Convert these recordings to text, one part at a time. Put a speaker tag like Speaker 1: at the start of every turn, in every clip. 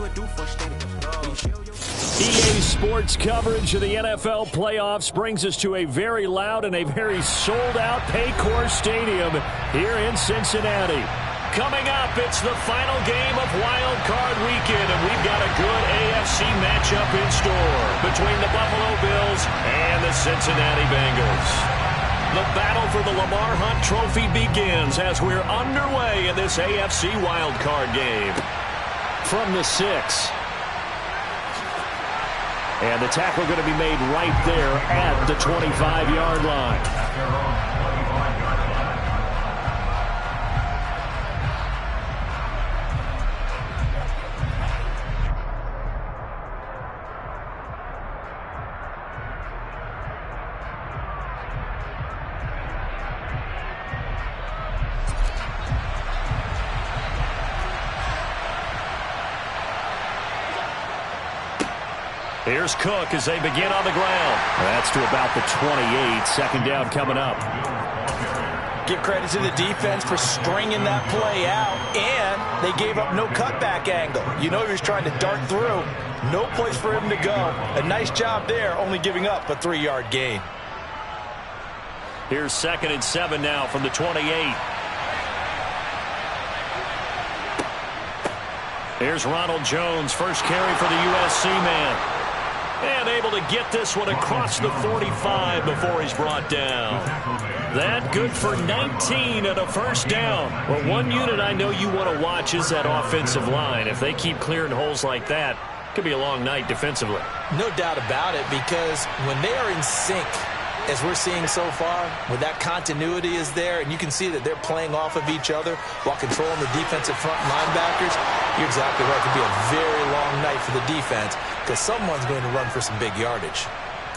Speaker 1: EA Sports coverage of the NFL playoffs brings us to a very loud and a very sold-out Paycor Stadium here in Cincinnati. Coming up, it's the final game of Wild Card Weekend, and we've got a good AFC matchup in store between the Buffalo Bills and the Cincinnati Bengals. The battle for the Lamar Hunt Trophy begins as we're underway in this AFC Wild Card game. From the 6. And the tackle going to be made right there at the 25-yard line. Here's Cook as they begin on the ground. That's to about the 28. Second down coming up.
Speaker 2: Give credit to the defense for stringing that play out, and they gave up no cutback angle. You know he was trying to dart through. No place for him to go. A nice job there, only giving up a 3-yard gain.
Speaker 1: Here's 2nd and 7 now from the 28. Here's Ronald Jones, first carry for the USC man. And able to get this one across the 45 before he's brought down. That good for 19 and a first down. Well, one unit I know you want to watch is that offensive line. If they keep clearing holes like that, it could be a long night defensively.
Speaker 2: No doubt about it, because when they are in sync, as we're seeing so far, where that continuity is there, and you can see that they're playing off of each other while controlling the defensive front linebackers, you're exactly right. It could be a very long night for the defense because someone's going to run for some big yardage.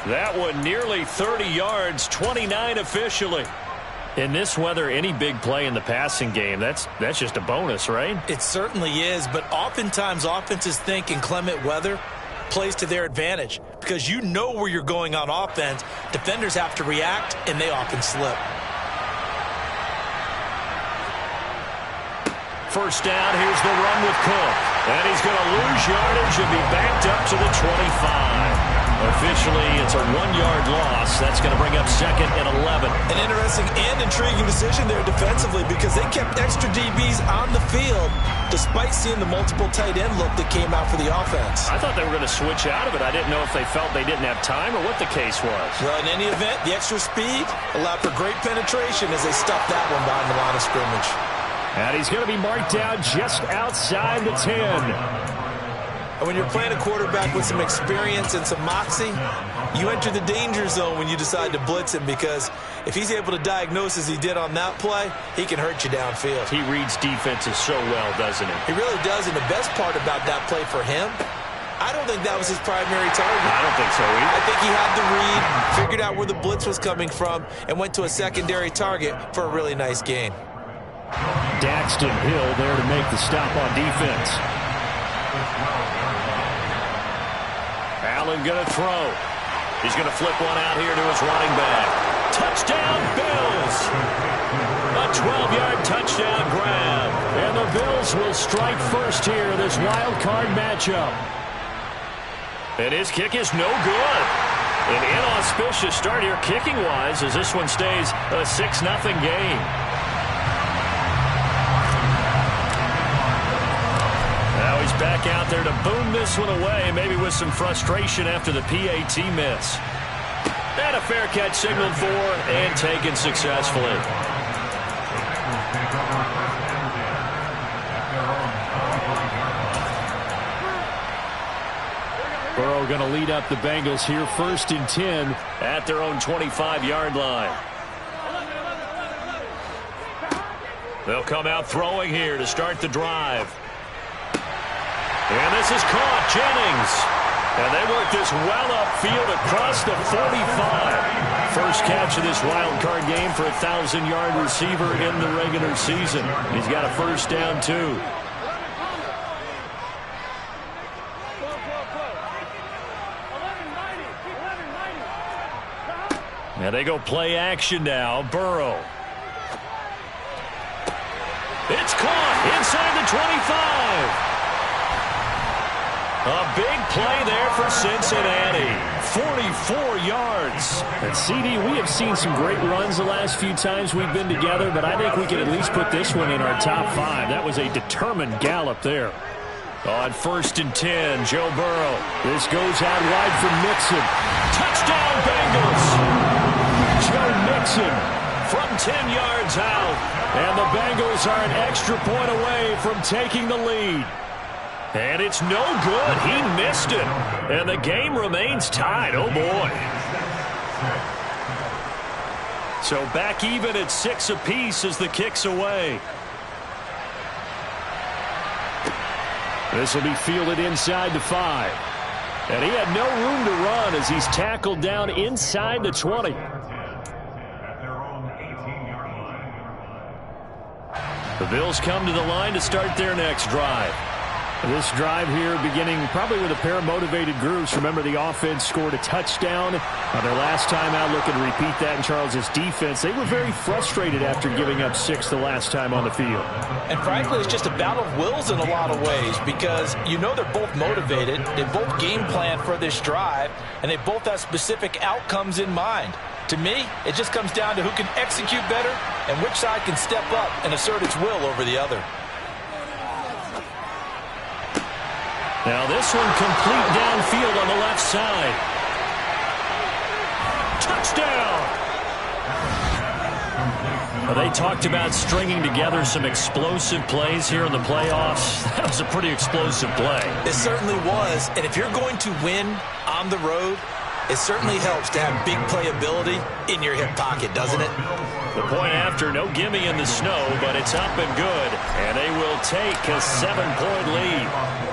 Speaker 1: That one nearly 30 yards, 29 officially. In this weather, any big play in the passing game, that's just a bonus, right?
Speaker 2: It certainly is, but oftentimes offenses think in clement weather plays to their advantage because you know where you're going on offense. Defenders have to react, and they often slip.
Speaker 1: First down, here's the run with Cook. And he's going to lose yardage and be backed up to the 25. Officially, it's a 1-yard loss. That's going to bring up 2nd and 11.
Speaker 2: An interesting and intriguing decision there defensively because they kept extra DBs on the field despite seeing the multiple tight end look that came out for the offense.
Speaker 1: I thought they were going to switch out of it. I didn't know if they felt they didn't have time or what the case was.
Speaker 2: Well, in any event, the extra speed allowed for great penetration as they stuffed that one behind the line of scrimmage.
Speaker 1: And he's going to be marked down just outside the 10.
Speaker 2: And when you're playing a quarterback with some experience and some moxie, you enter the danger zone when you decide to blitz him because if he's able to diagnose as he did on that play, he can hurt you downfield.
Speaker 1: He reads defenses so well, doesn't he?
Speaker 2: He really does, and the best part about that play for him, I don't think that was his primary target.
Speaker 1: I don't think so either.
Speaker 2: I think he had the read, figured out where the blitz was coming from, and went to a secondary target for a really nice gain.
Speaker 1: Daxton Hill there to make the stop on defense. Allen going to throw. He's going to flip one out here to his running back. Touchdown, Bills! A 12-yard touchdown grab. And the Bills will strike first here in this wild card matchup. And his kick is no good. An inauspicious start here kicking-wise as this one stays a 6-0 game. He's back out there to boom this one away, maybe with some frustration after the PAT miss. And a fair catch signaled for and taken successfully. Burrow going to lead up the Bengals here, 1st and 10 at their own 25-yard line. They'll come out throwing here to start the drive. And this is caught, Jennings. And they work this well upfield across the 45. First catch of this wild card game for a 1,000-yard receiver in the regular season. He's got a first down, too. And they go play action now. Burrow. It's caught inside the 25. A big play there for Cincinnati. 44 yards. And CD, we have seen some great runs the last few times we've been together, but I think we can at least put this one in our top 5. That was a determined gallop there. On 1st and 10, Joe Burrow. This goes out wide for Mixon. Touchdown, Bengals. Joe Mixon from 10 yards out. And the Bengals are an extra point away from taking the lead. And it's no good. He missed it. And the game remains tied. Oh, boy. So back even at 6 apiece as the kick's away. This will be fielded inside the 5. And he had no room to run as he's tackled down inside the 20. The Bills come to the line to start their next drive. This drive here beginning probably with a pair of motivated groups. Remember, the offense scored a touchdown on their last time out. Looking to repeat that in Charles' defense. They were very frustrated after giving up 6 the last time on the field.
Speaker 2: And frankly, it's just a battle of wills in a lot of ways because you know they're both motivated. They both game plan for this drive, and they both have specific outcomes in mind. To me, it just comes down to who can execute better and which side can step up and assert its will over the other.
Speaker 1: Now this one complete downfield on the left side. Touchdown! Well, they talked about stringing together some explosive plays here in the playoffs. That was a pretty explosive play.
Speaker 2: It certainly was. And if you're going to win on the road, it certainly helps to have big playability in your hip pocket, doesn't it?
Speaker 1: The point after, no gimme in the snow, but it's up and good. And they will take a 7-point lead.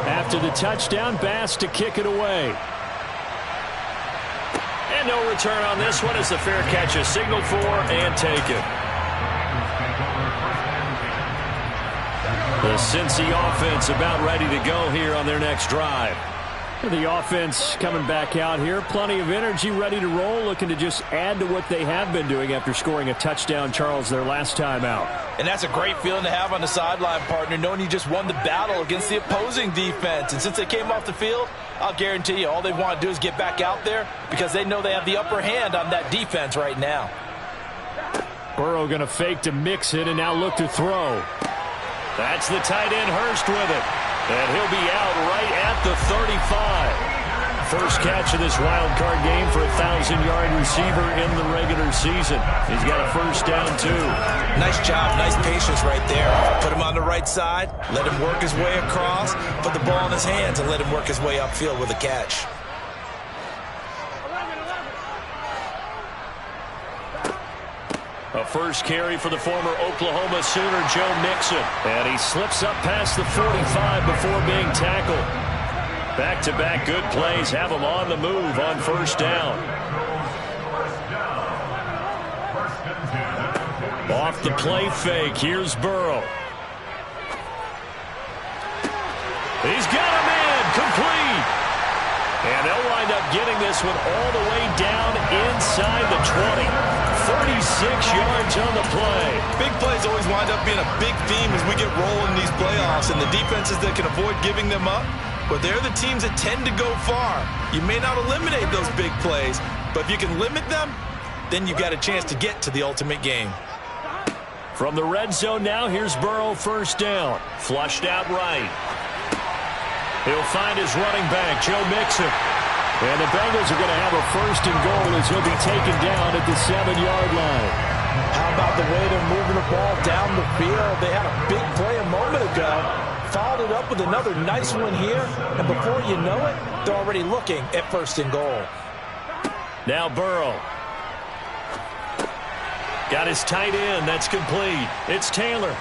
Speaker 1: After the touchdown, Bass to kick it away. And no return on this one as the fair catch is signaled for and taken. The Cincy offense about ready to go here on their next drive. The offense coming back out here. Plenty of energy, ready to roll, looking to just add to what they have been doing after scoring a touchdown, Charles, their last time out.
Speaker 2: And that's a great feeling to have on the sideline, partner, knowing you just won the battle against the opposing defense. And since they came off the field, I'll guarantee you all they want to do is get back out there because they know they have the upper hand on that defense right now.
Speaker 1: Burrow going to fake to mix it and now look to throw. That's the tight end Hurst with it. And he'll be out right at the 35. First catch of this wild card game for a 1,000-yard receiver in the regular season. He's got a first down, too.
Speaker 2: Nice job, nice patience right there. Put him on the right side, let him work his way across, put the ball in his hands, and let him work his way upfield with a catch.
Speaker 1: A first carry for the former Oklahoma Sooner, Joe Mixon. And he slips up past the 45 before being tackled. Back-to-back good plays have him on the move on first down. Off the play fake, here's Burrow. He's got him in, complete. And they'll wind up getting this one all the way down inside the 20. 36 yards on the play.
Speaker 2: Big plays always wind up being a big theme as we get rolling in these playoffs, and the defenses that can avoid giving them up, but they're the teams that tend to go far. You may not eliminate those big plays, but if you can limit them, then you've got a chance to get to the ultimate game.
Speaker 1: From the red zone now, here's Burrow first down. Flushed out right. He'll find his running back, Joe Mixon. And the Bengals are going to have a first and goal as he'll be taken down at the 7-yard line.
Speaker 2: How about the way they're moving the ball down the field? They had a big play a moment ago. Followed it up with another nice one here. And before you know it, they're already looking at first and goal.
Speaker 1: Now Burrow. Got his tight end. That's complete. It's Taylor.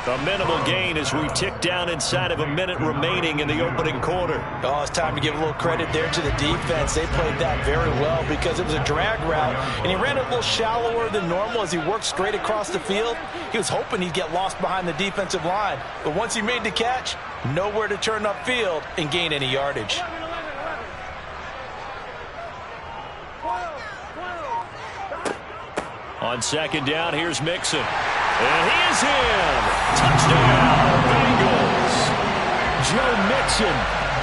Speaker 1: A minimal gain as we tick down inside of a minute remaining in the opening quarter.
Speaker 2: Oh, it's time to give a little credit there to the defense. They played that very well because it was a drag route, and he ran it a little shallower than normal as he worked straight across the field. He was hoping he'd get lost behind the defensive line, but once he made the catch, nowhere to turn upfield and gain any yardage.
Speaker 1: On second down, here's Mixon. And he is in. Touchdown, Bengals. Joe Mixon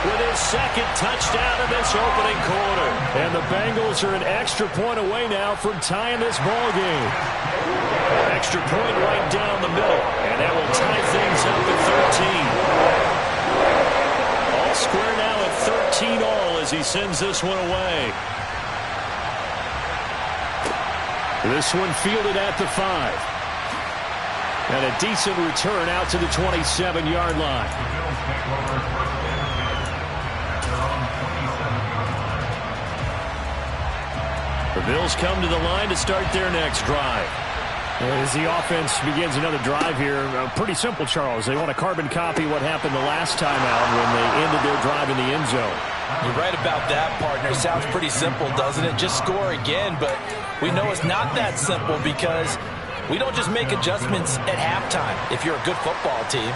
Speaker 1: with his second touchdown in this opening quarter. And the Bengals are an extra point away now from tying this ball game. Extra point right down the middle, and that will tie things up at 13. All square now at 13 all as he sends this one away. This one fielded at the 5. And a decent return out to the 27-yard line. The Bills come to the line to start their next drive. As the offense begins another drive here, pretty simple, Charles. They want to carbon copy what happened the last time out when they ended their drive in the end zone.
Speaker 2: You're right about that, partner. Sounds pretty simple, doesn't it? Just score again, but we know it's not that simple because we don't just make adjustments at halftime. If you're a good football team,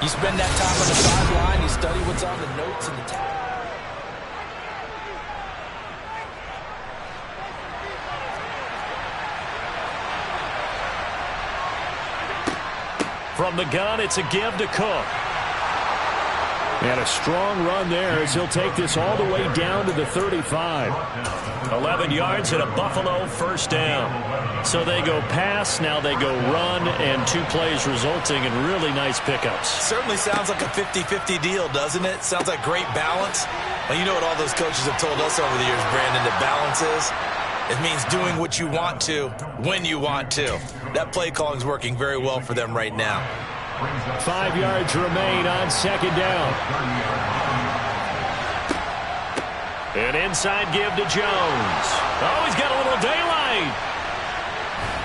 Speaker 2: you spend that time on the sideline, you study what's on the notes and the tape.
Speaker 1: From the gun, it's a give to Cook. And a strong run there as he'll take this all the way down to the 35. 11 yards and a Buffalo first down. So they go pass, now they go run, and 2 plays resulting in really nice pickups.
Speaker 2: Certainly sounds like a 50-50 deal, doesn't it? Sounds like great balance. Well, you know what all those coaches have told us over the years, Brandon, that balance is? It means doing what you want to, when you want to. That play calling is working very well for them right now.
Speaker 1: 5 yards remain on second down. An inside give to Jones. Oh, he's got a little daylight.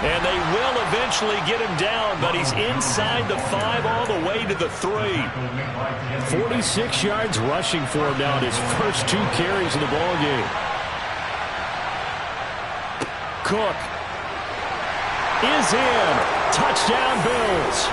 Speaker 1: And they will eventually get him down, but he's inside the 5 all the way to the 3. 46 yards rushing for him now in his first 2 carries in the ballgame. Cook is in. Touchdown, Bills.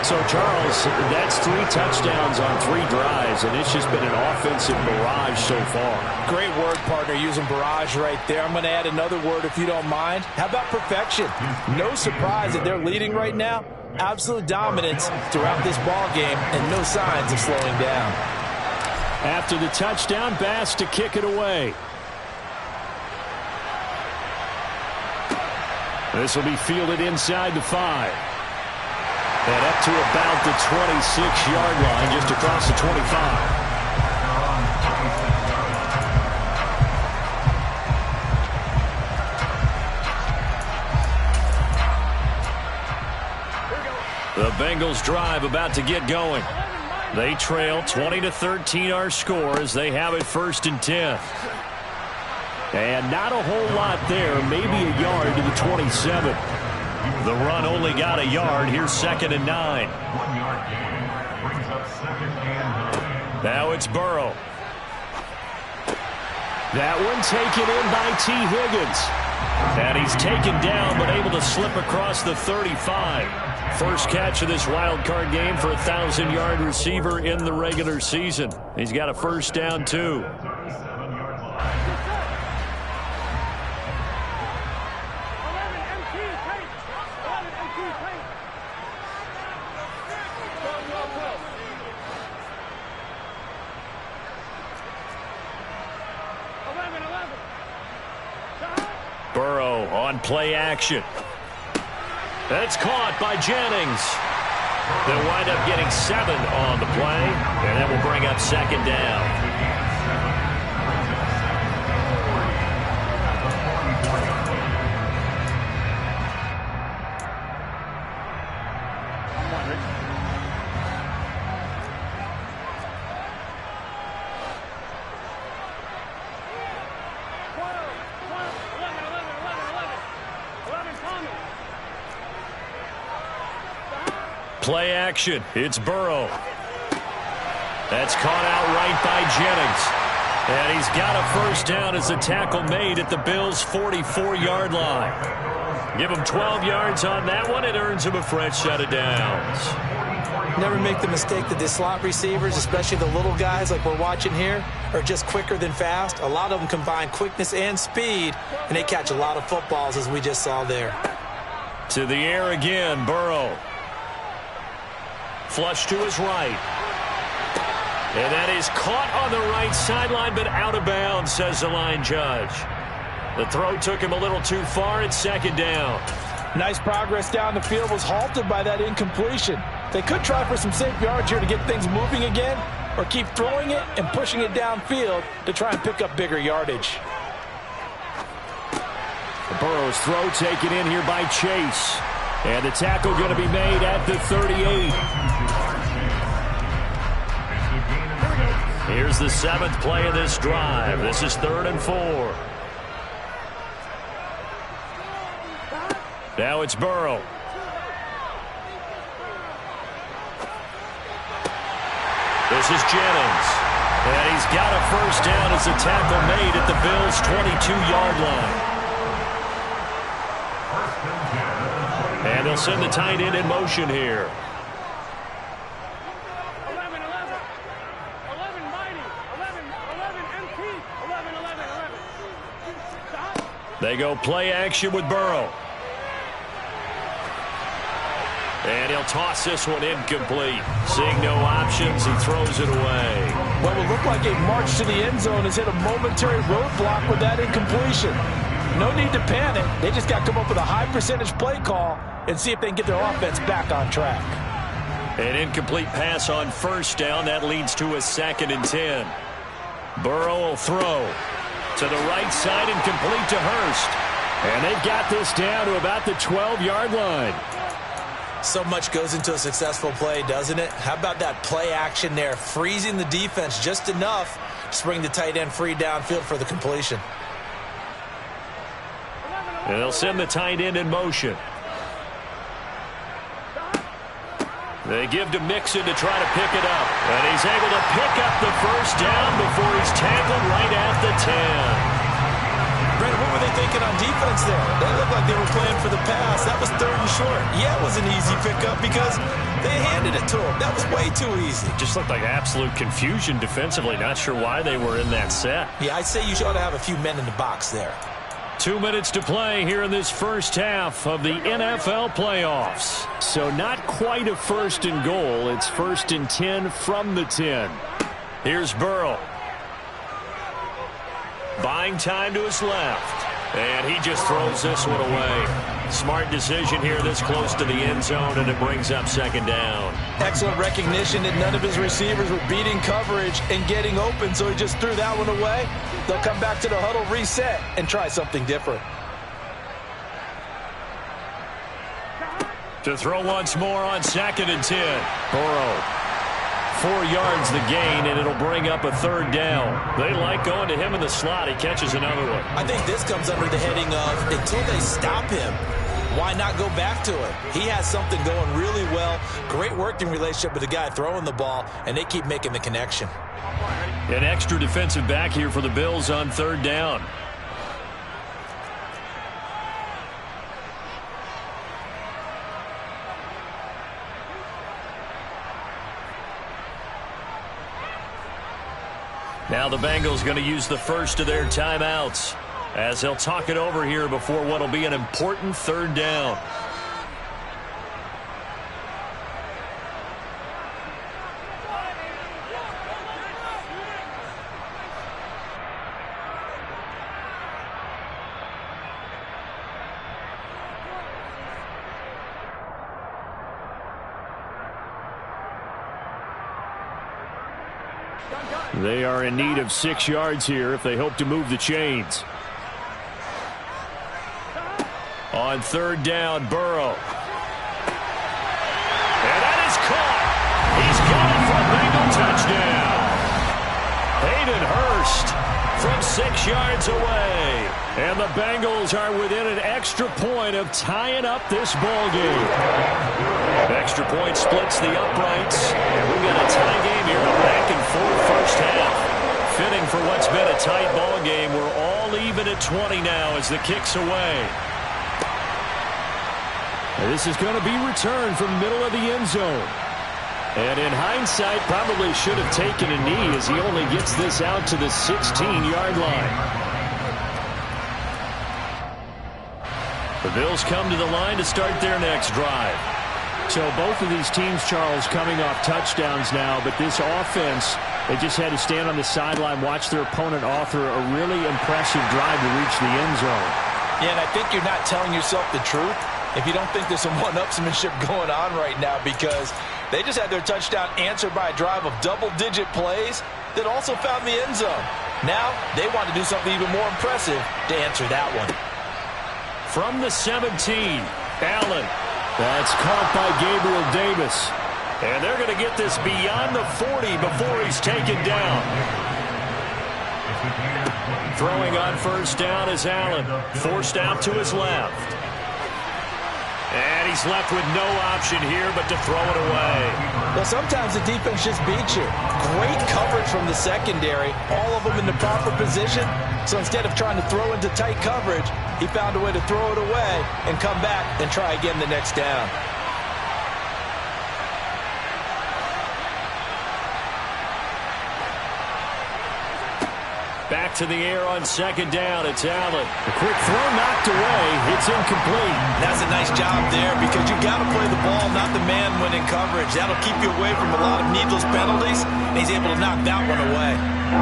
Speaker 1: So, Charles, that's 3 touchdowns on 3 drives, and it's just been an offensive barrage so far.
Speaker 2: Great word, partner, using barrage right there. I'm going to add another word if you don't mind. How about perfection? No surprise that they're leading right now. Absolute dominance throughout this ball game and no signs of slowing down.
Speaker 1: After the touchdown, Bass to kick it away. This will be fielded inside the 5. And up to about the 26-yard line, just across the 25. The Bengals drive about to get going. They trail 20-13 our score as they have it 1st and 10. And not a whole lot there, maybe a yard to the 27. The run only got a yard. Here's 2nd and 9. Now it's Burrow. That one taken in by T. Higgins. And he's taken down but able to slip across the 35. First catch of this wild card game for a 1,000-yard receiver in the regular season. He's got a first down, too. Burrow on play action. That's caught by Jennings. They'll wind up getting 7 on the play, and that will bring up 2nd down. Play action. It's Burrow. That's caught out right by Jennings. And he's got a first down as the tackle made at the Bills' 44-yard line. Give him 12 yards on that one. It earns him a fresh set of downs.
Speaker 2: Never make the mistake that the slot receivers, especially the little guys like we're watching here, are just quicker than fast. A lot of them combine quickness and speed, and they catch a lot of footballs, as we just saw there.
Speaker 1: To the air again, Burrow. Flush to his right. And that is caught on the right sideline, but out of bounds, says the line judge. The throw took him a little too far. It's second down.
Speaker 2: Nice progress down the field was halted by that incompletion. They could try for some safe yards here to get things moving again, or keep throwing it and pushing it downfield to try and pick up bigger yardage.
Speaker 1: Burrow's throw taken in here by Chase. And the tackle going to be made at the 38. Here's the 7th play of this drive. This is 3rd and 4. Now it's Burrow. This is Jennings. And he's got a first down as the tackle made at the Bills' 22-yard line. And they'll send the tight end in motion here.
Speaker 3: 11, 11, 11 mighty, 11, 11 MP, 11, 11, 11.
Speaker 1: They go play action with Burrow. And he'll toss this one incomplete. Seeing no options, he throws it away.
Speaker 2: What will look like a march to the end zone has hit a momentary roadblock with that incompletion. No need to panic. They just got to come up with a high percentage play call and see if they can get their offense back on track.
Speaker 1: An incomplete pass on first down. That leads to a 2nd and 10. Burrow will throw to the right side and complete to Hurst. And they've got this down to about the 12-yard line.
Speaker 2: So much goes into a successful play, doesn't it? How about that play action there, freezing the defense just enough to bring the tight end free downfield for the completion.
Speaker 1: And they'll send the tight end in motion. They give to Mixon to try to pick it up. And he's able to pick up the first down before he's tackled right at the 10.
Speaker 2: Brandon, what were they thinking on defense there? They looked like they were playing for the pass. That was 3rd and short. Yeah, it was an easy pickup because they handed it to him. That was way too easy.
Speaker 1: Just looked like absolute confusion defensively. Not sure why they were in that set.
Speaker 2: Yeah, I'd say you ought to have a few men in the box there.
Speaker 1: 2 minutes to play here in this first half of the NFL playoffs. So not quite a 1st and goal. It's 1st and 10 from the 10. Here's Burrow. Buying time to his left. And he just throws this one away. Smart decision here this close to the end zone, and it brings up 2nd down.
Speaker 2: Excellent recognition that none of his receivers were beating coverage and getting open, so he just threw that one away. They'll come back to the huddle, reset, and try something different.
Speaker 1: To throw once more on 2nd and 10. Burrow. 4 yards the gain, and it'll bring up a 3rd down. They like going to him in the slot. He catches another one.
Speaker 2: I think this comes under the heading of until they stop him, why not go back to it? He has something going really well. Great working relationship with the guy throwing the ball, and they keep making the connection.
Speaker 1: An extra defensive back here for the Bills on 3rd down. Now the Bengals going to use the first of their timeouts as they'll talk it over here before what will be an important 3rd down. They are in need of 6 yards here if they hope to move the chains. On 3rd down, Burrow. And that is caught. He's got it for a Bengal touchdown. Hayden Hurst from 6 yards away. And the Bengals are within an extra point of tying up this ball game. Extra point splits the uprights. And we've got a tie game here, a back-and-forth first half. Fitting for what's been a tight ball game. We're all even at 20 now as the kick's away. This is going to be returned from the middle of the end zone. And in hindsight, probably should have taken a knee as he only gets this out to the 16-yard line. The Bills come to the line to start their next drive. So both of these teams, Charles, coming off touchdowns now, but this offense They just had to stand on the sideline, watch their opponent author a really impressive drive to reach the end zone.
Speaker 2: Yeah, and I think you're not telling yourself the truth if you don't think there's some one-upsmanship going on right now, because they just had their touchdown answered by a drive of double-digit plays that also found the end zone. Now they want to do something even more impressive to answer that one.
Speaker 1: From the 17, Allen. That's caught by Gabriel Davis. And they're going to get this beyond the 40 before he's taken down. Throwing on first down is Allen. Forced out to his left. And he's left with no option here but to throw it away.
Speaker 2: Well, sometimes the defense just beats you. Great coverage from the secondary. All of them in the proper position. So instead of trying to throw into tight coverage, he found a way to throw it away and come back and try again the next down.
Speaker 1: Back to the air on second down. It's Allen. The quick throw knocked away. It's incomplete.
Speaker 2: That's a nice job there, because you've got to play the ball, not the man when in coverage. That'll keep you away from a lot of needless penalties, and he's able to knock that one away.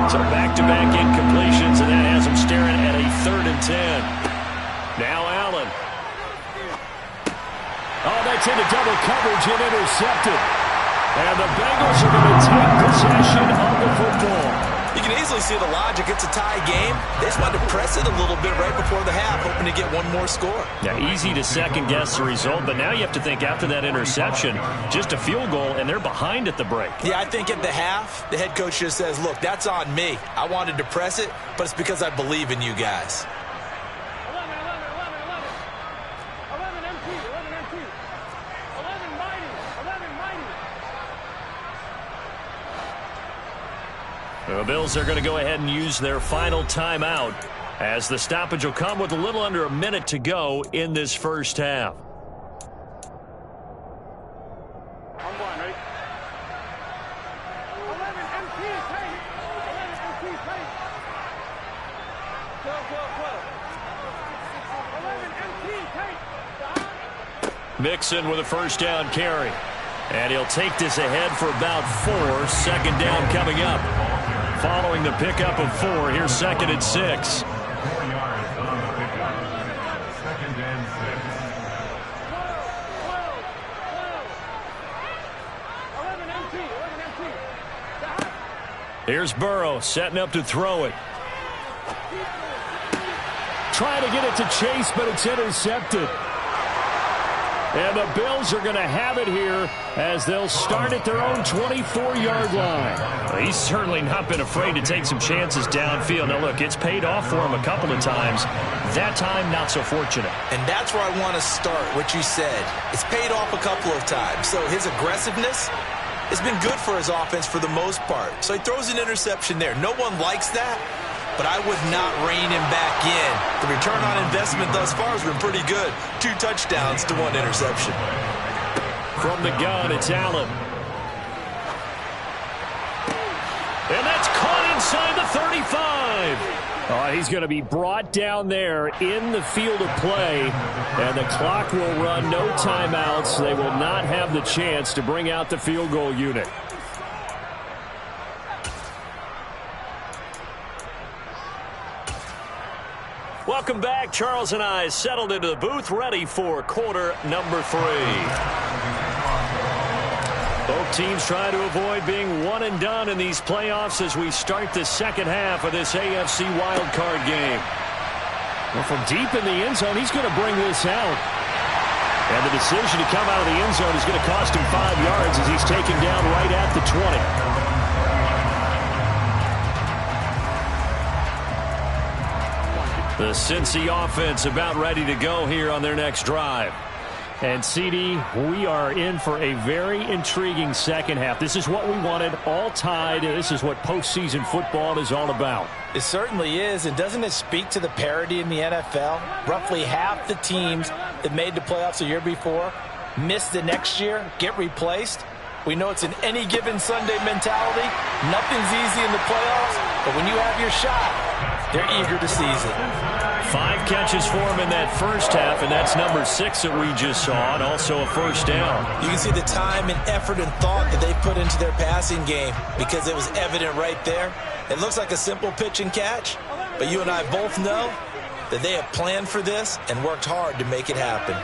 Speaker 1: So back-to-back incompletions, and that has him staring at a 3rd and 10. Now Allen. Oh, that's into double coverage and intercepted. And the Bengals are going to take possession of the football.
Speaker 2: You can easily see the logic. It's a tie game. They just wanted to press it a little bit right before the half, hoping to get one more score.
Speaker 1: Yeah, easy to second-guess the result, but now you have to think after that interception, just a field goal, and they're behind at the break.
Speaker 2: Yeah, I think at the half, the head coach just says, look, that's on me. I wanted to press it, but it's because I believe in you guys.
Speaker 3: 11 empty, 11 empty. 11 mighty, 11 mighty.
Speaker 1: The Bills are going to go ahead and use their final timeout, as the stoppage will come with a little under a minute to go in this first half.
Speaker 3: I'm going, ready? 11 empty, tight. 11 empty, tight. 12, 11 empty, tight.
Speaker 1: Mixon with a first down carry. And he'll take this ahead for about 4. Second down coming up. Following the pickup of 4, here's 2nd and 6.
Speaker 3: 4 yards on the pickup. 2nd and 6. 11 empty.
Speaker 1: Here's Burrow setting up to throw it. Trying to get it to Chase, but it's intercepted. And the Bills are going to have it here as they'll start at their own 24-yard line. Well, he's certainly not been afraid to take some chances downfield. Now, look, it's paid off for him a couple of times. That time, not so fortunate.
Speaker 2: And that's where I want to start, what you said. It's paid off a couple of times. So his aggressiveness has been good for his offense for the most part. So he throws an interception there. No one likes that, but I would not rein him back in. The return on investment thus far has been pretty good. 2 touchdowns to 1 interception.
Speaker 1: From the gun, it's Allen. And that's caught inside the 35. Oh, he's going to be brought down there in the field of play, and the clock will run. No timeouts. They will not have the chance to bring out the field goal unit. Welcome back. Charles and I settled into the booth, ready for quarter number 3. Both teams try to avoid being one and done in these playoffs as we start the second half of this AFC wildcard game. Well, from deep in the end zone, he's going to bring this out. And the decision to come out of the end zone is going to cost him 5 yards as he's taken down right at the 20. The Cincy offense about ready to go here on their next drive. And, CD, we are in for a very intriguing second half. This is what we wanted, all tied. This is what postseason football is all about.
Speaker 2: It certainly is, and doesn't it speak to the parity in the NFL? Roughly half the teams that made the playoffs the year before miss the next year, get replaced. We know it's an any given Sunday mentality. Nothing's easy in the playoffs, but when you have your shot, They're eager to seize it.
Speaker 1: 5 catches for him in that first half, and that's number 6 that we just saw, and also a first down.
Speaker 2: You can see the time and effort and thought that they put into their passing game because it was evident right there. It looks like a simple pitch and catch, but you and I both know that they have planned for this and worked hard to make it happen.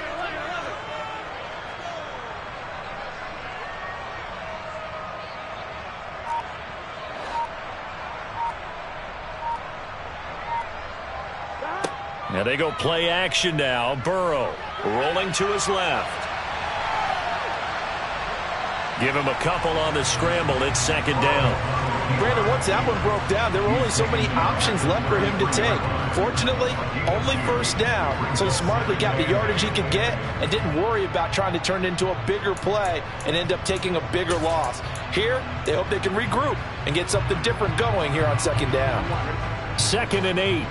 Speaker 1: Now they go play action now. Burrow rolling to his left. Give him a couple on the scramble. It's second down.
Speaker 2: Brandon, once that one broke down, there were only so many options left for him to take. Fortunately, only first down, so smartly got the yardage he could get and didn't worry about trying to turn it into a bigger play and end up taking a bigger loss. Here, they hope they can regroup and get something different going here on second down.
Speaker 1: 2nd and 8.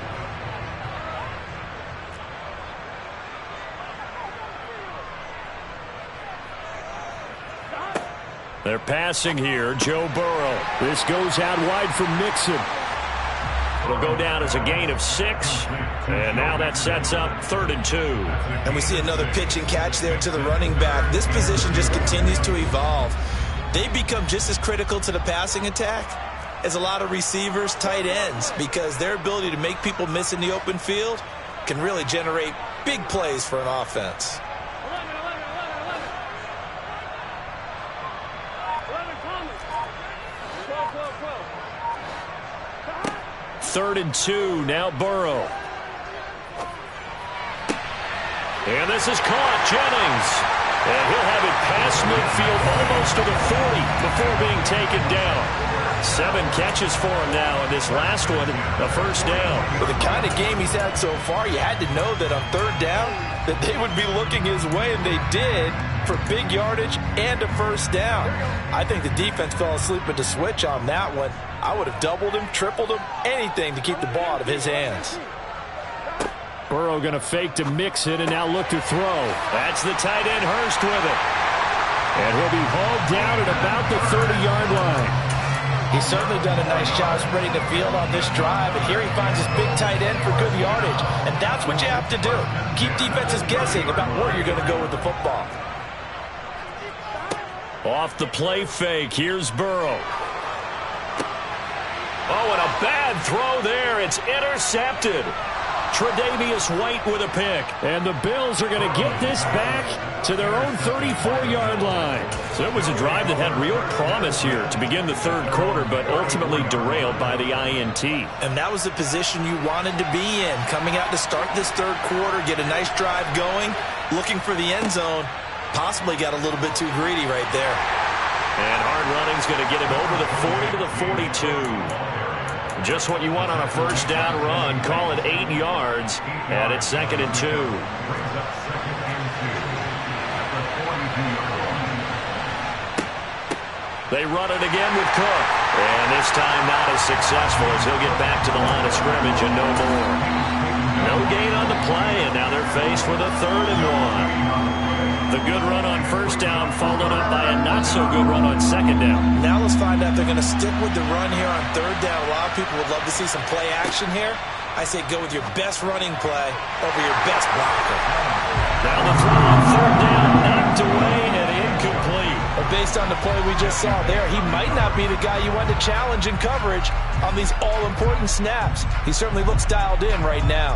Speaker 1: They're passing here. Joe Burrow. This goes out wide for Mixon. It'll go down as a gain of 6. And now that sets up 3rd and 2.
Speaker 2: And we see another pitch and catch there to the running back. This position just continues to evolve. They become just as critical to the passing attack as a lot of receivers, tight ends, because their ability to make people miss in the open field can really generate big plays for an offense.
Speaker 1: 3rd and 2. Now Burrow. And this is caught. Jennings. And he'll have it past midfield almost to the 40 before being taken down. 7 catches for him now, and this last one, a first down.
Speaker 2: With the kind of game he's had so far, you had to know that on 3rd down that they would be looking his way, and they did, for big yardage and a first down. I think the defense fell asleep at the switch on that one. I would have doubled him, tripled him, anything to keep the ball out of his hands.
Speaker 1: Burrow going to fake to Mixon and now look to throw. That's the tight end Hurst with it. And he'll be hauled down at about the 30-yard line.
Speaker 2: He's certainly done a nice job spreading the field on this drive, and here he finds his big tight end for good yardage. And that's what you have to do. Keep defenses guessing about where you're going to go with the football.
Speaker 1: Off the play fake, here's Burrow. Oh, and a bad throw there. It's intercepted. Tre'Davious White with a pick. And the Bills are going to get this back to their own 34-yard line. So it was a drive that had real promise here to begin the 3rd quarter, but ultimately derailed by the INT.
Speaker 2: And that was the position you wanted to be in. Coming out to start this 3rd quarter, get a nice drive going, looking for the end zone. Possibly got a little bit too greedy right there.
Speaker 1: And hard running's going to get him over the 40 to the 42. Just what you want on a first down run. Call it 8 yards, and it's 2nd and 2. They run it again with Cook. And this time not as successful as he'll get back to the line of scrimmage and no more. No gain on the play, and now they're faced with a 3rd and 1. The good run on first down followed up by a not-so-good run on second down.
Speaker 2: Now let's find out if they're going to stick with the run here on 3rd down. A lot of people would love to see some play action here. I say go with your best running play over your best blocker.
Speaker 1: Now the throw on 3rd down, knocked away and incomplete.
Speaker 2: But based on the play we just saw there, he might not be the guy you want to challenge in coverage on these all-important snaps. He certainly looks dialed in right now.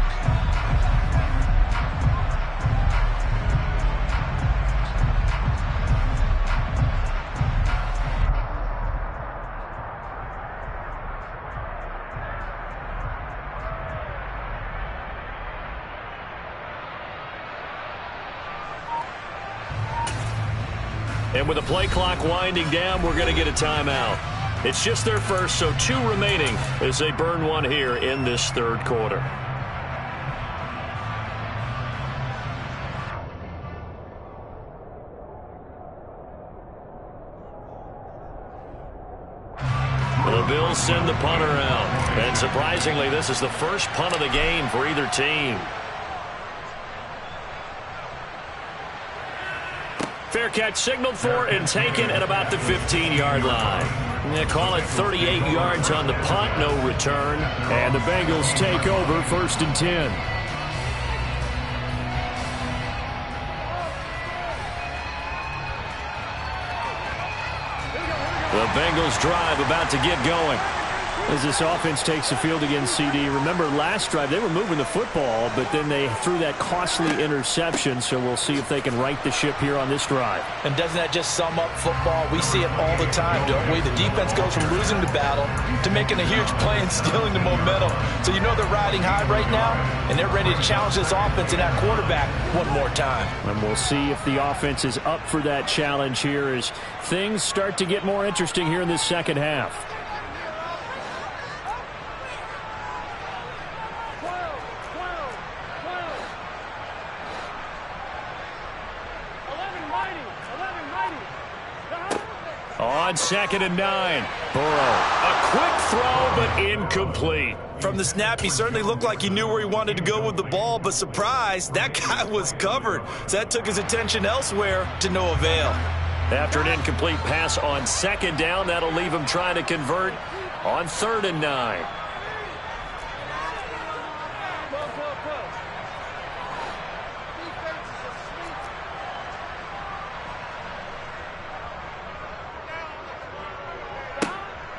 Speaker 1: And with the play clock winding down, we're going to get a timeout. It's just their first, so 2 remaining as they burn one here in this 3rd quarter. The Bills send the punter out. And surprisingly, this is the first punt of the game for either team. Fair catch signaled for and taken at about the 15-yard line. They call it 38 yards on the punt, no return. And the Bengals take over 1st and 10. The Bengals drive about to get going. As this offense takes the field against CD. Remember, last drive, they were moving the football, but then they threw that costly interception, so we'll see if they can right the ship here on this drive.
Speaker 2: And doesn't that just sum up football? We see it all the time, don't we? The defense goes from losing the battle to making a huge play and stealing the momentum. So you know they're riding high right now, and they're ready to challenge this offense and that quarterback one more time.
Speaker 1: And we'll see if the offense is up for that challenge here as things start to get more interesting here in this second half. On 2nd and 9, Burrow. A quick throw, but incomplete.
Speaker 2: From the snap, he certainly looked like he knew where he wanted to go with the ball, but surprise, that guy was covered. So that took his attention elsewhere to no avail.
Speaker 1: After an incomplete pass on 2nd down, that'll leave him trying to convert on 3rd and 9.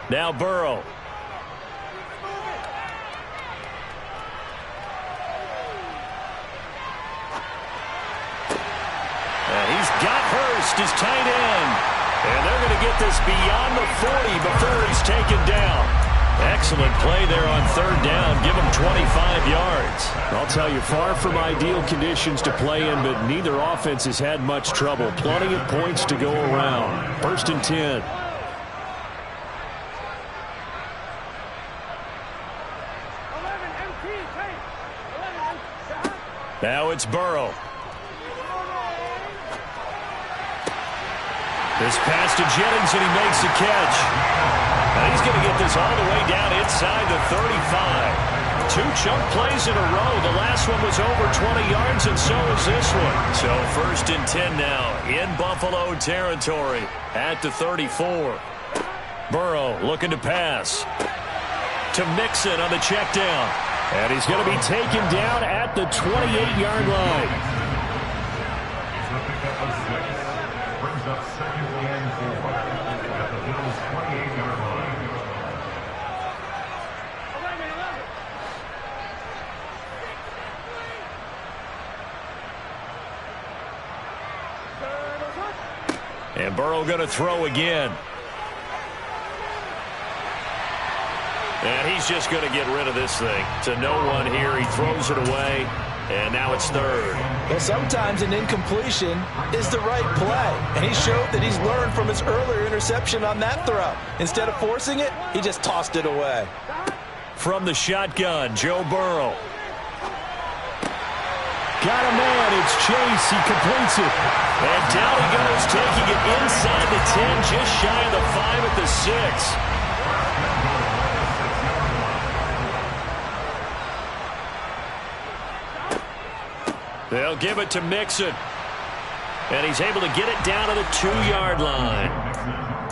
Speaker 1: Now Burrow. And he's got Hurst, his tight end. And they're going to get this beyond the 40 before he's taken down. Excellent play there on 3rd down. Give him 25 yards. I'll tell you, far from ideal conditions to play in, but neither offense has had much trouble. Plenty of points to go around. 1st and 10. Now it's Burrow. This pass to Jennings, and he makes the catch. And he's going to get this all the way down inside the 35. 2 chunk plays in a row. The last one was over 20 yards, and so is this one. So 1st and 10 now in Buffalo territory at the 34. Burrow looking to pass to Mixon on the check down. And he's going to be taken down at the 28-yard line.
Speaker 4: Brings up 2nd and 4 at the Bills' 28-yard line.
Speaker 1: And Burrow going to throw again. And he's just going to get rid of this thing. To no one here. He throws it away. And now it's 3rd.
Speaker 2: Well, sometimes an incompletion is the right play. And he showed that he's learned from his earlier interception on that throw. Instead of forcing it, he just tossed it away.
Speaker 1: From the shotgun, Joe Burrow. Got a man. It's Chase. He completes it. And down he goes, taking it inside the 10, just shy of the 5 at the 6. They'll give it to Mixon. And he's able to get it down to the 2-yard line.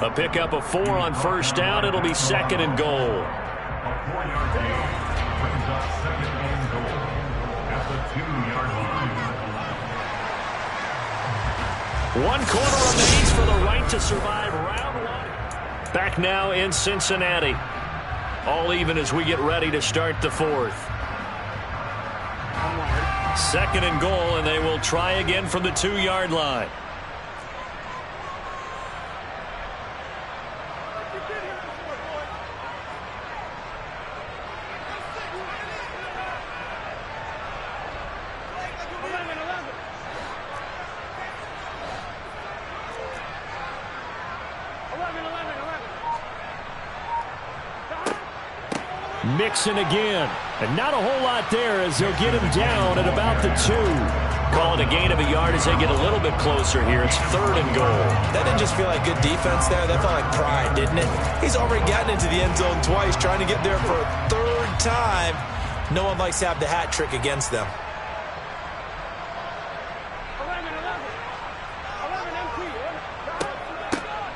Speaker 1: A pickup of 4 on 1st down. It'll be 2nd and goal.
Speaker 4: A 4-yard gain brings up 2nd and goal at the 2-yard line.
Speaker 1: 1 quarter remains for the right to survive round 1. Back now in Cincinnati. All even as we get ready to start the 4th. 2nd and goal, and they will try again from the 2-yard line. Mixon again. And not a whole lot there as they'll get him down at about the 2. Call it a gain of a yard as they get a little bit closer here. It's 3rd and goal.
Speaker 2: That didn't just feel like good defense there. That felt like pride, didn't it? He's already gotten into the end zone twice, trying to get there for a 3rd time. No one likes to have the hat trick against them.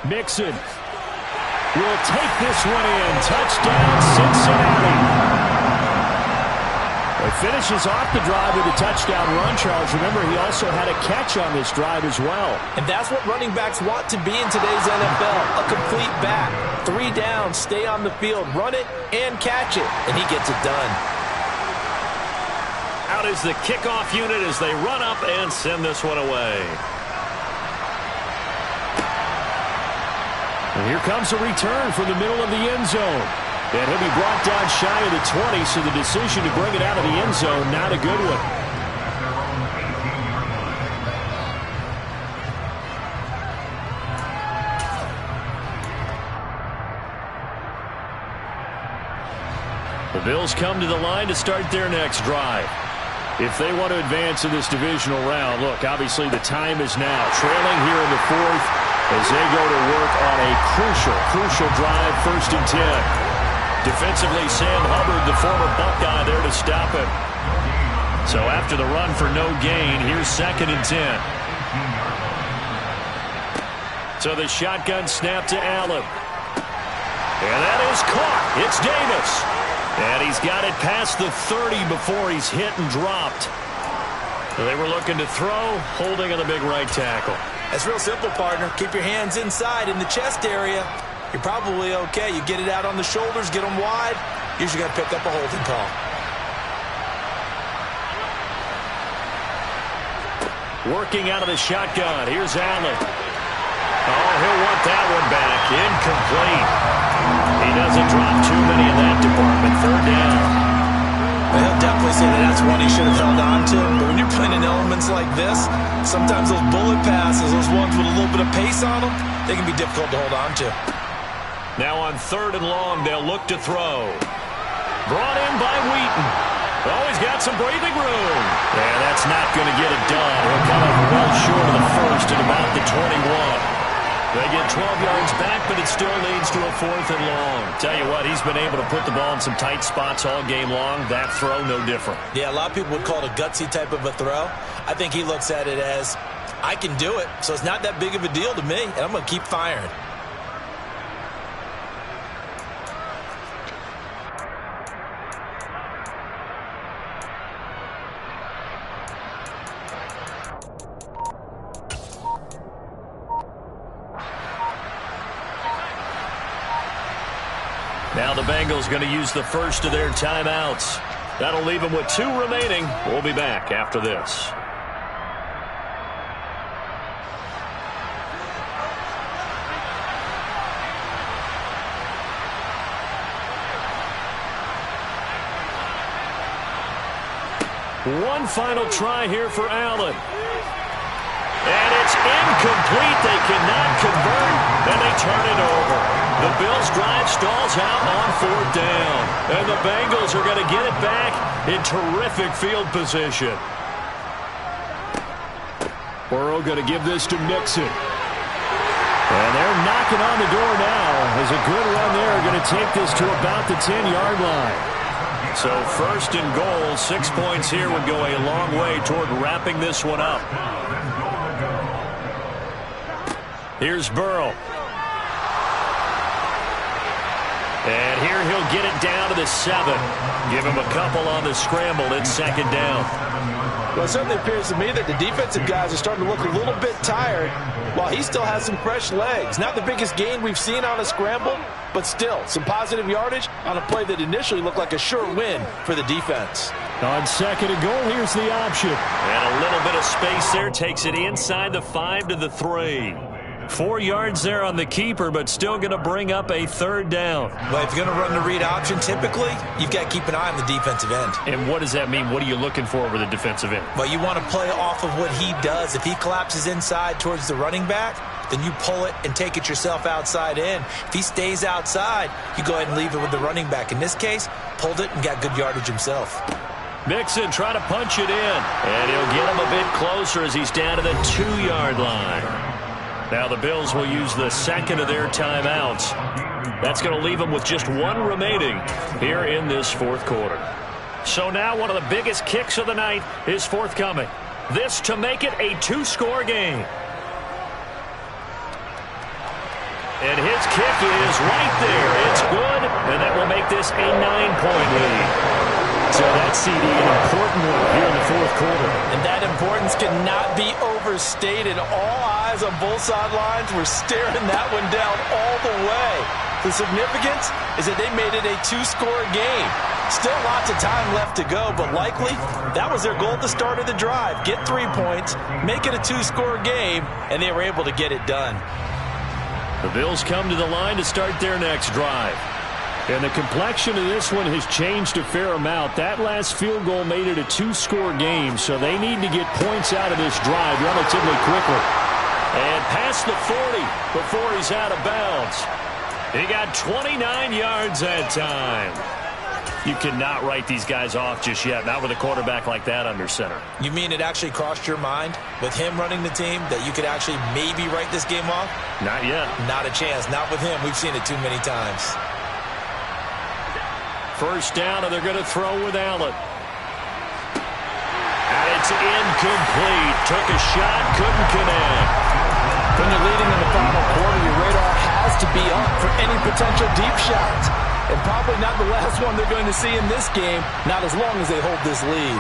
Speaker 3: 11
Speaker 1: Mixon. will take this one in. Touchdown, Cincinnati. He finishes off the drive with a touchdown run, Charles. Remember, he also had a catch on this drive as well.
Speaker 2: And that's what running backs want to be in today's NFL, a complete back. 3 down, stay on the field, run it, and catch it. And he gets it done.
Speaker 1: Out is the kickoff unit as they run up and send this one away. And here comes a return from the middle of the end zone. And he'll be brought down shy of the 20, so the decision to bring it out of the end zone, not a good one. The Bills come to the line to start their next drive. If they want to advance in this divisional round, look, obviously the time is now. Trailing here in the 4th as they go to work on a crucial drive, 1st and 10. Defensively, Sam Hubbard, the former Buckeye, there to stop it. So after the run for no gain, here's 2nd and 10. So the shotgun snap to Allen. And that is caught. It's Davis. And he's got it past the 30 before he's hit and dropped. They were looking to throw, holding on the big right tackle.
Speaker 2: That's real simple, partner. Keep your hands inside in the chest area. You're probably okay. You get it out on the shoulders, get them wide. Usually going to pick up a holding call.
Speaker 1: Working out of the shotgun. Here's Allen. Oh, he'll want that one back. Incomplete. He doesn't drop too many in that department. 3rd down.
Speaker 2: He'll definitely say that that's one he should have held on to. But when you're playing in elements like this, sometimes those bullet passes, those ones with a little bit of pace on them, they can be difficult to hold on to.
Speaker 1: Now on 3rd and long, they'll look to throw. Brought in by Wheaton. Oh, he's got some breathing room. And that's not going to get it done. He'll come up well short of the 1st at about the 21. They get 12 yards back, but it still leads to a 4th and long. Tell you what, he's been able to put the ball in some tight spots all game long. That throw, no different.
Speaker 2: Yeah, a lot of people would call it a gutsy type of a throw. I think he looks at it as, I can do it, so it's not that big of a deal to me, and I'm going to keep firing.
Speaker 1: Now the Bengals going to use the first of their timeouts. That'll leave them with 2 remaining. We'll be back after this. One final try here for Allen. And it's incomplete. They cannot convert, and they turn it over. The Bills' drive stalls out on 4th down. And the Bengals are going to get it back in terrific field position. Burrow going to give this to Mixon. And they're knocking on the door now. As a good run there, going to take this to about the 10-yard line. So 1st and goal, 6 points here would go a long way toward wrapping this one up. Here's Burrow. And here he'll get it down to the 7. Give him a couple on the scramble. It's 2nd down.
Speaker 2: Well, it certainly appears to me that the defensive guys are starting to look a little bit tired while he still has some fresh legs. Not the biggest gain we've seen on a scramble, but still some positive yardage on a play that initially looked like a sure win for the defense.
Speaker 1: On 2nd and goal, here's the option. And a little bit of space there takes it inside the 5 to the 3. 4 yards there on the keeper, but still going to bring up a 3rd down.
Speaker 2: Well, if you're going to run the read option, typically, you've got to keep an eye on the defensive end.
Speaker 1: And what does that mean? What are you looking for with the defensive end?
Speaker 2: Well, you want to play off of what he does. If he collapses inside towards the running back, then you pull it and take it yourself outside in. If he stays outside, you go ahead and leave it with the running back. In this case, pulled it and got good yardage himself.
Speaker 1: Mixon trying to punch it in. And he'll get him a bit closer as he's down to the 2-yard line. Now the Bills will use the 2nd of their timeouts. That's going to leave them with just 1 remaining here in this 4th quarter. So now one of the biggest kicks of the night is forthcoming. This to make it a 2-score game. And his kick is right there. It's good, and that will make this a 9-point lead. So that's CD, an important one here in the fourth quarter.
Speaker 2: And that importance cannot be overstated. All eyes on both sidelines were staring that one down all the way. The significance is that they made it a 2-score game. Still lots of time left to go, but likely that was their goal at the start of the drive. Get 3 points, make it a 2-score game, and they were able to get it done.
Speaker 1: The Bills come to the line to start their next drive. And the complexion of this one has changed a fair amount. That last field goal made it a 2-score game, so they need to get points out of this drive relatively quickly. And past the 40 before he's out of bounds. He got 29 yards that time. You cannot write these guys off just yet, not with a quarterback like that under center.
Speaker 2: You mean it actually crossed your mind with him running the team that you could actually maybe write this game off?
Speaker 1: Not yet.
Speaker 2: Not a chance. Not with him. We've seen it too many times.
Speaker 1: First down, and they're going to throw with Allen. And it's incomplete. Took a shot, couldn't connect.
Speaker 2: When you're leading in the final quarter, your radar has to be up for any potential deep shots. And probably not the last one they're going to see in this game, not as long as they hold this lead.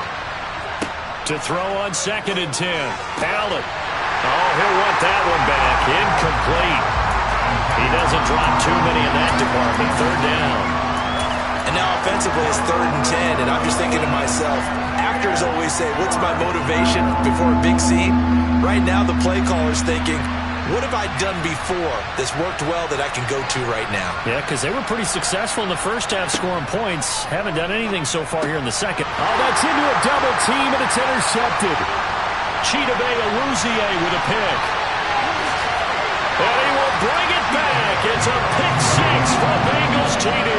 Speaker 1: To throw on 2nd and 10. Allen. Oh, he'll want that one back. Incomplete. He doesn't drop too many in that department. 3rd down.
Speaker 2: And now offensively it's 3rd and 10, and I'm just thinking to myself, actors always say, what's my motivation before a big scene? Right now the play caller's thinking, what have I done before that's worked well that I can go to right now?
Speaker 1: Yeah, because they were pretty successful in the first half scoring points. Haven't done anything so far here in the second. Oh, that's into a double team, and it's intercepted. Chidobe Awuzie with a pick. And he will bring it back. It's a pick 6 for Bengals TD.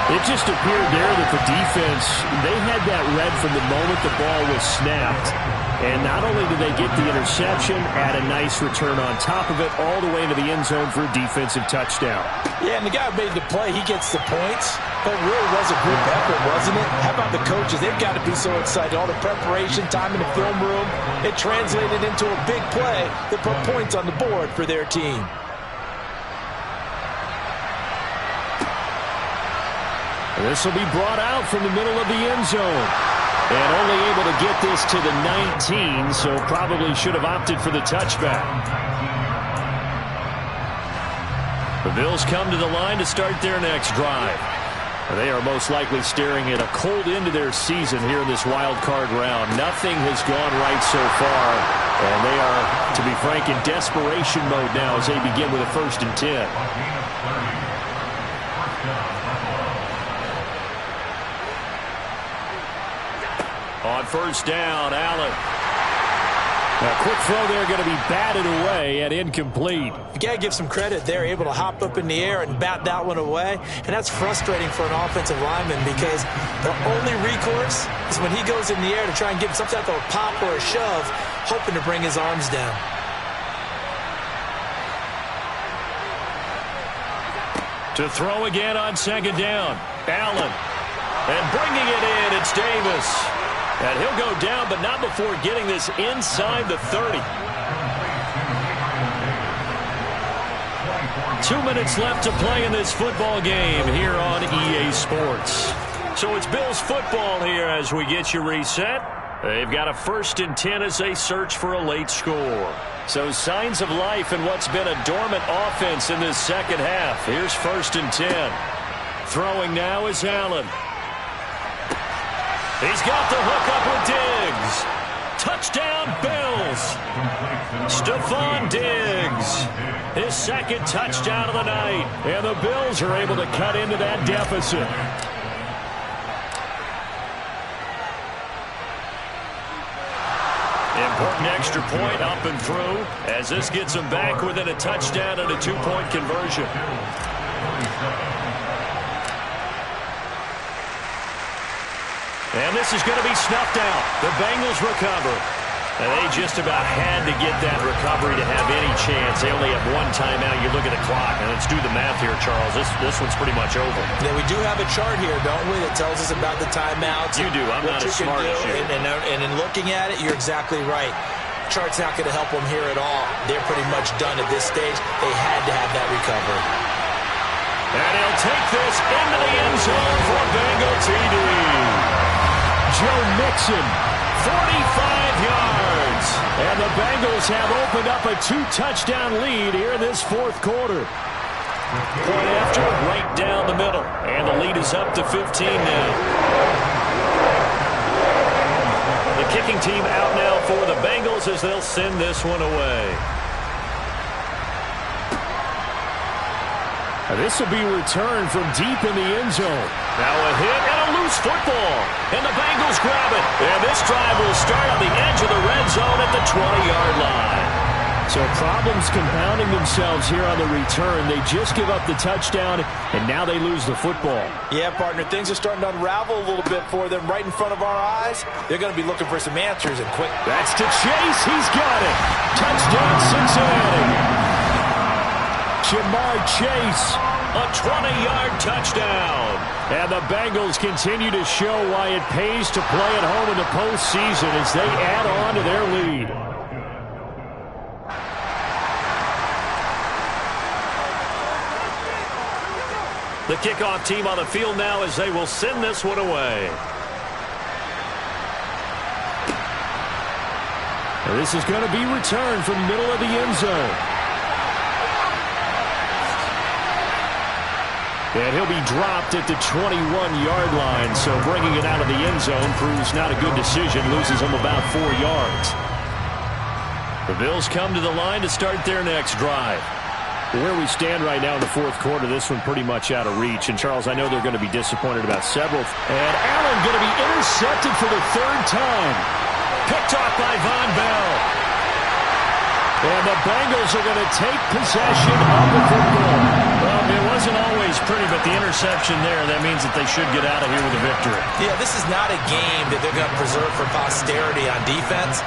Speaker 1: It just appeared there that the defense, they had that read from the moment the ball was snapped. And not only did they get the interception, add a nice return on top of it, all the way into the end zone for a defensive touchdown.
Speaker 2: Yeah, and the guy who made the play, he gets the points. But it really was a group effort, wasn't it? How about the coaches? They've got to be so excited. All the preparation, time in the film room, it translated into a big play that put points on the board for their team.
Speaker 1: This will be brought out from the middle of the end zone. And only able to get this to the 19, so probably should have opted for the touchback. The Bills come to the line to start their next drive. They are most likely staring at a cold end to their season here in this wild card round. Nothing has gone right so far, and they are, to be frank, in desperation mode now as they begin with a 1st and 10. On 1st down, Allen. A quick throw there going to be batted away and incomplete.
Speaker 2: You got to give some credit. They're able to hop up in the air and bat that one away. And that's frustrating for an offensive lineman because the only recourse is when he goes in the air to try and give some type of a pop or a shove, hoping to bring his arms down.
Speaker 1: To throw again on 2nd down. Allen. And bringing it in, it's Davis. And he'll go down, but not before getting this inside the 30. 2 minutes left to play in this football game here on EA Sports. So it's Bills football here as we get you reset. They've got a 1st and 10 as they search for a late score. So signs of life in what's been a dormant offense in this second half. Here's 1st and 10. Throwing now is Allen. He's got the hook up with Diggs. Touchdown, Bills. Stephon Diggs. His 2nd touchdown of the night. And the Bills are able to cut into that deficit. Important extra point up and through as this gets them back within a touchdown and a 2-point conversion. And this is going to be snuffed out. The Bengals recover. And they just about had to get that recovery to have any chance. They only have one timeout. You look at the clock, and let's do the math here, Charles. This one's pretty much over.
Speaker 2: Yeah, we do have a chart here, don't we, that tells us about the timeouts.
Speaker 1: You do. I'm not as smart as you.
Speaker 2: And in looking at it, you're exactly right. depth chart's not going to help them here at all. They're pretty much done at this stage. They had to have that recovery.
Speaker 1: And he'll take this into the end zone for Bengal TD. Joe Mixon, 45 yards. And the Bengals have opened up a 2-touchdown lead here in this fourth quarter. Point after, right down the middle. And the lead is up to 15 now. The kicking team out now for the Bengals as they'll send this one away. This will be returned from deep in the end zone. Now a hit and a loose football. And the Bengals grab it. And this drive will start on the edge of the red zone at the 20-yard line. So problems compounding themselves here on the return. They just give up the touchdown, and now they lose the football.
Speaker 2: Yeah, partner, things are starting to unravel a little bit for them right in front of our eyes. They're going to be looking for some answers and quick.
Speaker 1: That's to Chase. He's got it. Touchdown, Cincinnati. Jamar Chase, a 20-yard touchdown. And the Bengals continue to show why it pays to play at home in the postseason as they add on to their lead. The kickoff team on the field now as they will send this one away. And this is going to be returned from the middle of the end zone. And he'll be dropped at the 21-yard line, so bringing it out of the end zone proves not a good decision, loses him about 4 yards. The Bills come to the line to start their next drive. Where we stand right now in the fourth quarter, this one pretty much out of reach. And, Charles, I know they're going to be disappointed about several. And Allen going to be intercepted for the third time. Picked off by Von Bell. And the Bengals are going to take possession of the football. Well, it wasn't always pretty, but the interception there, that means that they should get out of here with a victory.
Speaker 2: Yeah, this is not a game that they're going to preserve for posterity on defense,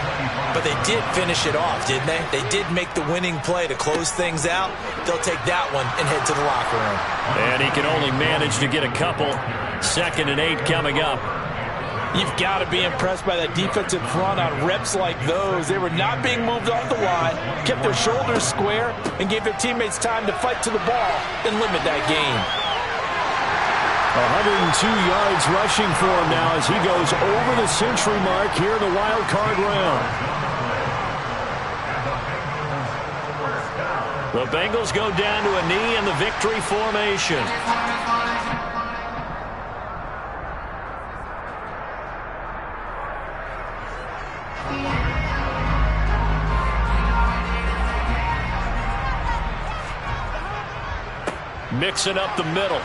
Speaker 2: but they did finish it off, didn't they? They did make the winning play to close things out. They'll take that one and head to the locker room.
Speaker 1: And he can only manage to get a couple. 2nd and 8 coming up.
Speaker 2: You've got to be impressed by that defensive front on reps like those. They were not being moved off the line, kept their shoulders square, and gave their teammates time to fight to the ball and limit that gain.
Speaker 1: 102 yards rushing for him now as he goes over the century mark here in the wild card round. The Bengals go down to a knee in the victory formation. Mixing up the middle.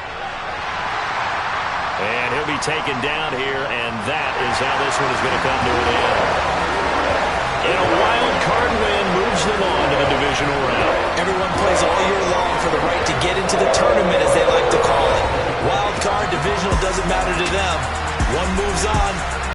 Speaker 1: And he'll be taken down here, and that is how this one is going to come to an end. And a wild card win moves them on to the divisional round.
Speaker 2: Everyone plays all year long for the right to get into the tournament, as they like to call it. Wild card, divisional, doesn't matter to them. One moves on.